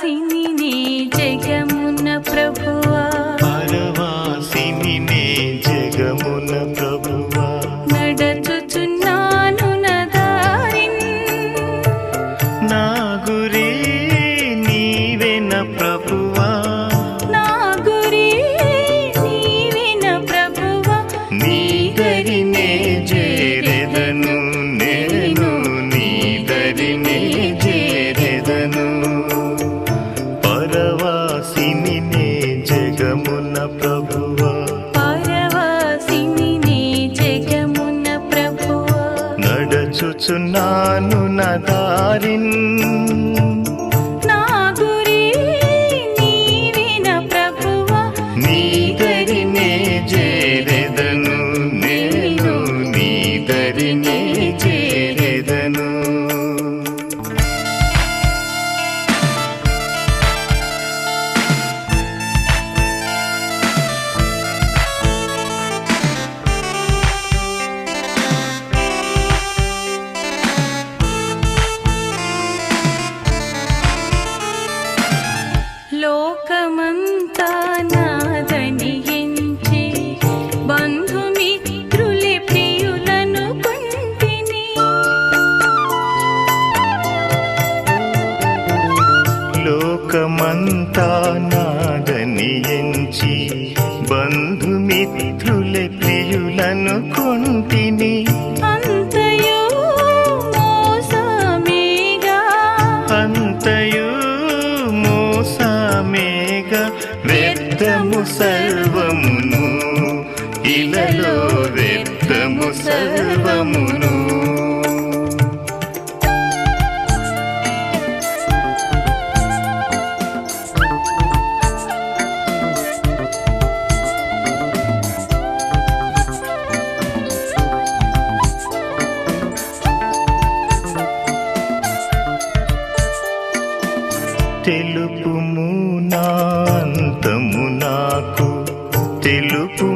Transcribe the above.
పరవాసిని జగమున ప్రభువా పరవాసిని జగమున ప్రభువా నడచుచున్నాను నదారిన్ నా గురి నీవెన ప్రభువా నా గురి నీవెన ప్రభువా నీ దరినే చేరెదను నేను నీ దరినే చేరెదను పరవాసిని జగమున ప్రభువా పరవాసిని జగమున ప్రభువా నడచుచున్నాను నా దారిన్ నా గురి నీవెన ప్రభువా నీ దరినే చేరెదను నేను నీ దరినే చేరెదను లోకమంతా నాదని ఎంచి బంధుమిత్రులే ప్రియులను కొంటిని లోకమంతా నాదని ఎంచి బంధుమిత్రులే ప్రియులను కొంటిని అంతయు మోసమేగా అంతయు మోసమేగ వ్యర్థము సర్వమును ఇలలో వ్యర్థము సర్వమును తెలుపుము నా అంతము నాకు తెలుపు